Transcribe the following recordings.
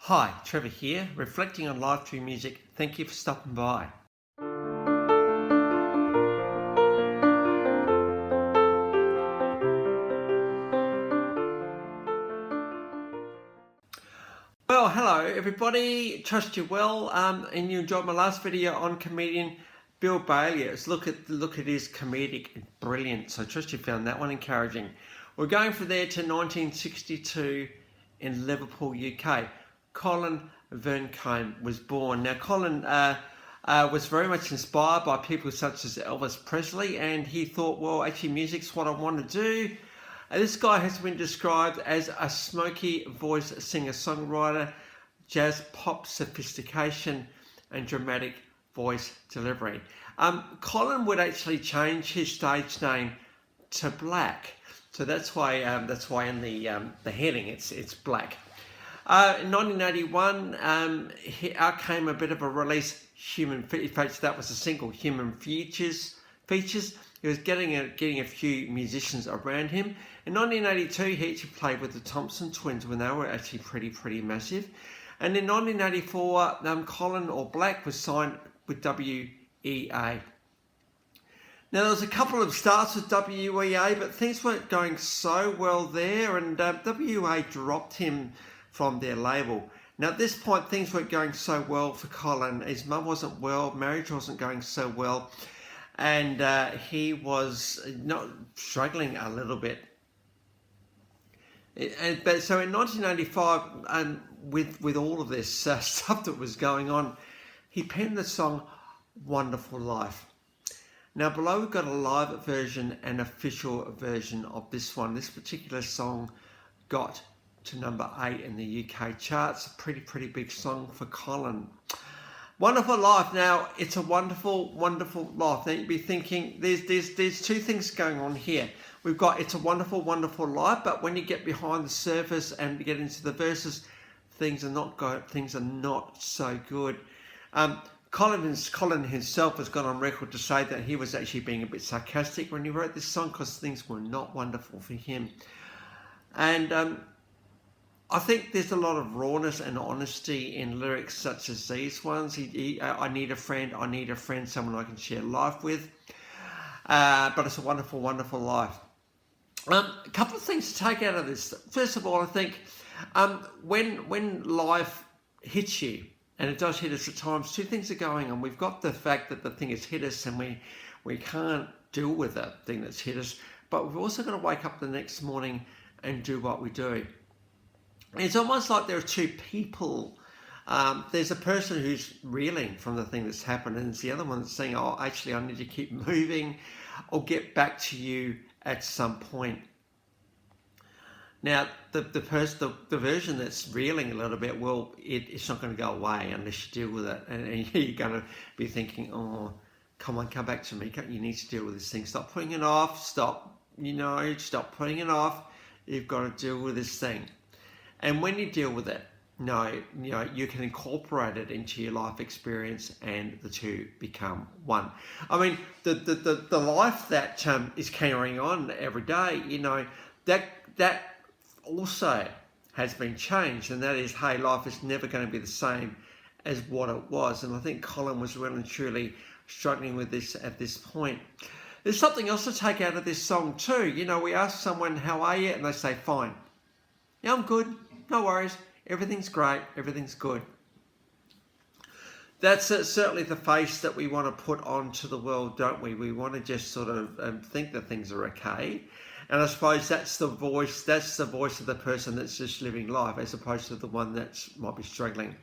Hi, Trevor here, reflecting on live through music. Thank you for stopping by. Well, hello everybody. Trust you're well. And you enjoyed my last video on comedian Bill Bailey. Look at his comedic brilliance. So I trust you found that one encouraging. We're going from there to 1962 in Liverpool, UK. Colin Vearncombe was born. Now, Colin was very much inspired by people such as Elvis Presley, and he thought, well, actually, music's what I want to do. This guy has been described as a smoky voice singer-songwriter, jazz pop sophistication, and dramatic voice delivery. Colin would actually change his stage name to Black, so that's why in the heading it's Black. In 1981, out came a bit of a release, Human Features. That was a single, Human Features. He was getting a few musicians around him. In 1982, he actually played with the Thompson Twins when they were actually pretty massive. And in 1984, Colin or Black was signed with WEA. Now, there was a couple of starts with WEA, but things weren't going so well there, and WEA dropped him from their label. Now, at this point, things weren't going so well for Colin. His mum wasn't well, marriage wasn't going so well, and he was not struggling a little bit. But so in 1995, with all of this stuff that was going on, he penned the song "Wonderful Life." Now, below we've got a live version and official version of this one. This particular song got to number 8 in the UK charts. A pretty big song for Colin. Wonderful Life. Now, it's a wonderful life. Now, you'd be thinking there's two things going on here. We've got It's a Wonderful Life, but when you get behind the surface and get into the verses, things are not so good. Colin himself has gone on record to say that he was actually being a bit sarcastic when he wrote this song because things were not wonderful for him. And I think there's a lot of rawness and honesty in lyrics such as these ones. I need a friend, someone I can share life with. But it's a wonderful life. A couple of things to take out of this. First of all, I think when life hits you, and it does hit us at times, two things are going on. We've got the fact that the thing has hit us and we can't deal with that thing that's hit us, but we've also got to wake up the next morning and do what we do. It's almost like there are two people. There's a person who's reeling from the thing that's happened, and it's the other one that's saying, oh, actually, I need to keep moving or get back to you at some point. Now, the version that's reeling a little bit, well, it's not going to go away unless you deal with it. And you're going to be thinking, oh, come on, come back to me. You need to deal with this thing. Stop putting it off. Stop putting it off. You've got to deal with this thing. And when you deal with it, you can incorporate it into your life experience, and the two become one. I mean, the life that is carrying on every day, that also has been changed, and that is, hey, life is never going to be the same as what it was. And I think Colin was really and truly struggling with this at this point. There's something else to take out of this song too. We ask someone, how are you? And they say, fine. Yeah, I'm good. No worries. Everything's great. Everything's good. That's certainly the face that we want to put onto the world, don't we? We want to just sort of think that things are okay. And I suppose that's the voice of the person that's just living life, as opposed to the one that might be struggling.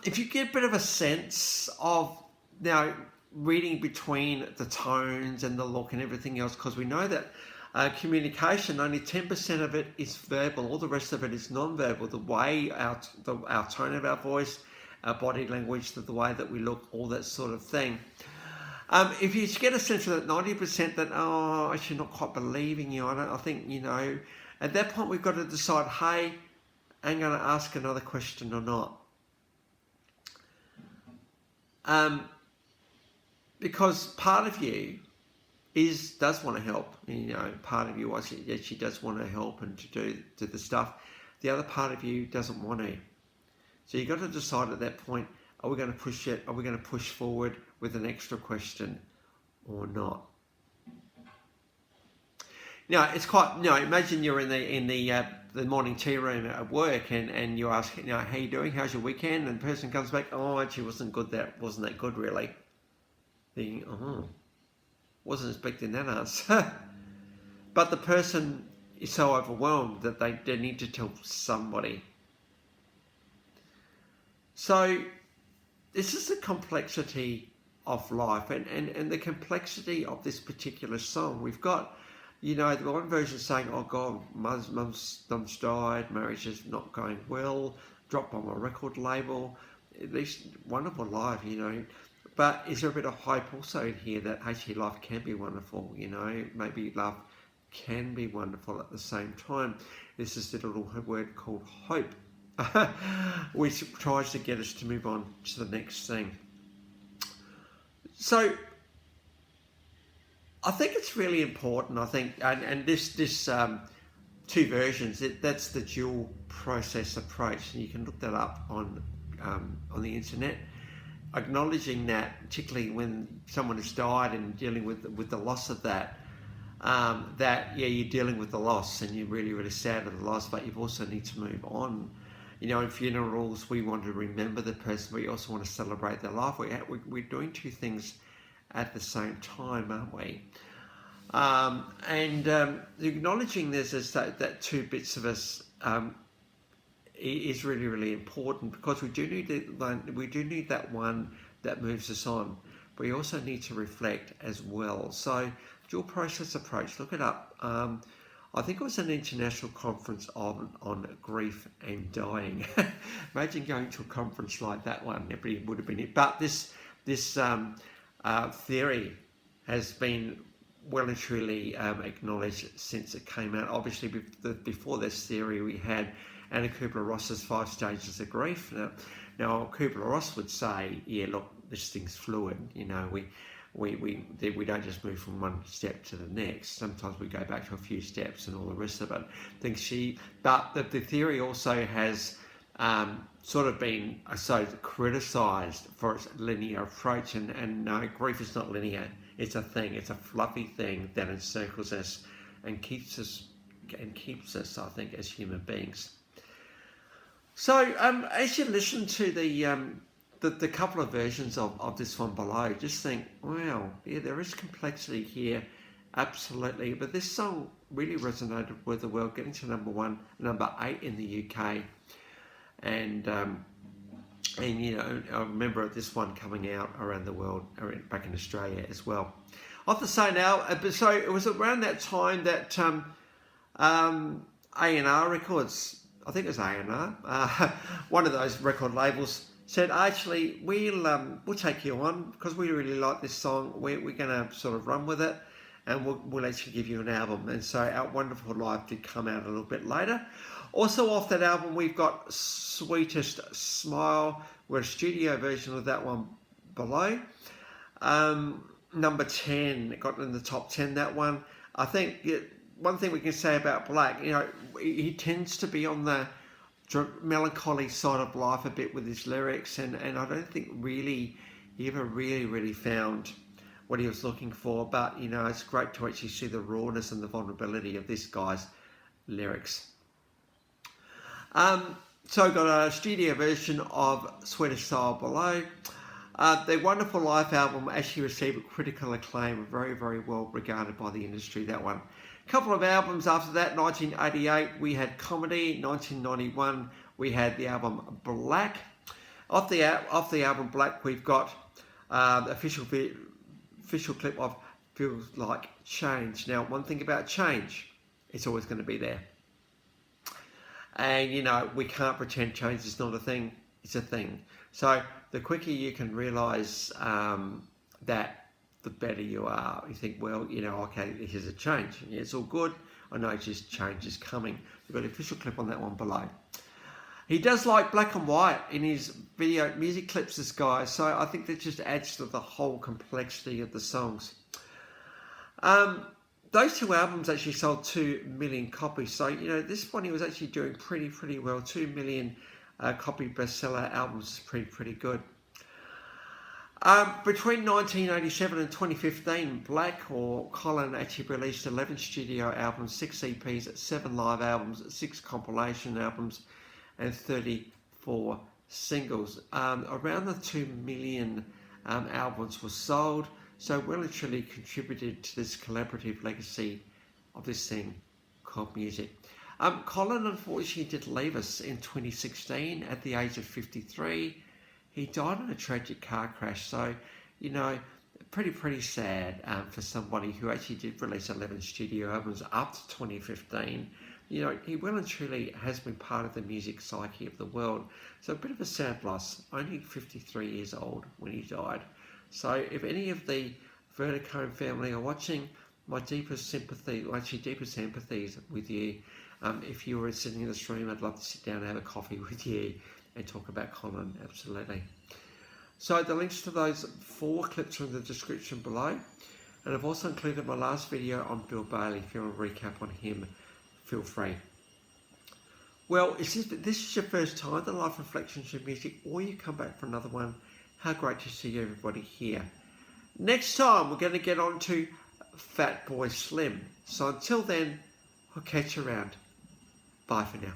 If you get a bit of a sense of now reading between the tones and the look and everything else, because we know that communication, only 10% of it is verbal. All the rest of it is non-verbal. The way our tone of our voice, our body language, the way that we look, all that sort of thing. If you get a sense of that 90% that, oh, actually not quite believing you, I think, at that point we've got to decide, hey, I'm going to ask another question or not. Because part of you does want to help. Part of you actually does want to help and to do the stuff. The other part of you doesn't want to. So you've got to decide at that point, are we going to push it? Are we going to push forward with an extra question or not? Now, it's quite, imagine you're in the morning tea room at work and you ask, how you doing? How's your weekend? And the person comes back, oh, actually wasn't that good really. Thinking, oh, wasn't expecting that answer. But the person is so overwhelmed that they need to tell somebody. So this is the complexity of life and the complexity of this particular song. We've got, the one version saying, oh God, mum's died, marriage is not going well, dropped on my record label, this wonderful life, But is there a bit of hope also in here that actually life can be wonderful, maybe love can be wonderful at the same time. This is the little word called hope, which tries to get us to move on to the next thing. So I think it's really important, and this two versions, that's the dual process approach, and you can look that up on the internet, acknowledging that, particularly when someone has died and dealing with the loss of that, you're dealing with the loss and you're really, really sad at the loss, but you also need to move on. In funerals, we want to remember the person, but we also want to celebrate their life. We're doing two things at the same time, aren't we? Acknowledging that two bits of us is really, really important, because we do need that one that moves us on. But we also need to reflect as well. So dual process approach, look it up. I think it was an international conference on grief and dying. Imagine going to a conference like that one. It would have been it. But this theory has been well and truly acknowledged since it came out. Obviously, before this theory, we had Anna Kubler-Ross's 5 stages of grief. Now Kubler-Ross would say, yeah, look, this thing's fluid. We don't just move from one step to the next. Sometimes we go back to a few steps and all the rest of it. But the theory also has sort of been criticised for its linear approach, and no, grief is not linear. It's a thing. It's a fluffy thing that encircles us and keeps us, I think, as human beings. So as you listen to the couple of versions of this one below, just think, wow, yeah, there is complexity here, absolutely. But this song really resonated with the world, getting to number 8 in the UK, and I remember this one coming out around the world, back in Australia as well. I have to say now, so it was around that time that A&R Records, I think it was A&R, one of those record labels, said, actually, we'll take you on because we really like this song. We're going to sort of run with it, and we'll actually give you an album. And so Our Wonderful Life did come out a little bit later. Also off that album, we've got Sweetest Smile. We're a studio version of that one below. Number 10, got in the top 10, that one. I think one thing we can say about Black, he tends to be on the melancholy side of life a bit with his lyrics, and I don't think really he ever really found what he was looking for. But it's great to actually see the rawness and the vulnerability of this guy's lyrics. So I've got a studio version of Sweetest Smile below. The Wonderful Life album actually received critical acclaim, very, very well regarded by the industry, that one. A couple of albums after that, 1988, we had Comedy. 1991, we had the album Black. Off the album Black, we've got the official clip of Feels Like Change. Now, one thing about change, it's always going to be there. And, we can't pretend change is not a thing. It's a thing. So the quicker you can realise that, the better you are. You think, well, okay, here's a change. Yeah, it's all good. I know just change is coming. We've got an official clip on that one below. He does like black and white in his video music clips, this guy. So I think that just adds to the whole complexity of the songs. Those two albums actually sold 2 million copies. So, this one he was actually doing pretty well. 2 million copy bestseller albums is pretty good. Between 1987 and 2015, Black or Colin actually released 11 studio albums, 6 EPs, 7 live albums, 6 compilation albums, and 34 singles. Around the 2 million albums were sold, so well and truly contributed to this collaborative legacy of this thing called music. Colin unfortunately did leave us in 2016 at the age of 53. He died in a tragic car crash, so, you know, pretty sad for somebody who actually did release 11 studio albums up to 2015. You know, he well and truly has been part of the music psyche of the world. So a bit of a sad loss, only 53 years old when he died. So if any of the Vearncombe family are watching, my deepest sympathy, or actually deepest empathies with you. If you were sitting in this room, I'd love to sit down and have a coffee with you and talk about Colin, absolutely. So the links to those 4 clips are in the description below. And I've also included my last video on Bill Bailey. If you want to recap on him, feel free. Well, if this is your first time, the Life Reflections of Music, or you come back for another one, how great to see everybody here. Next time, we're going to get on to Fatboy Slim. So until then, I'll catch you around. Bye for now.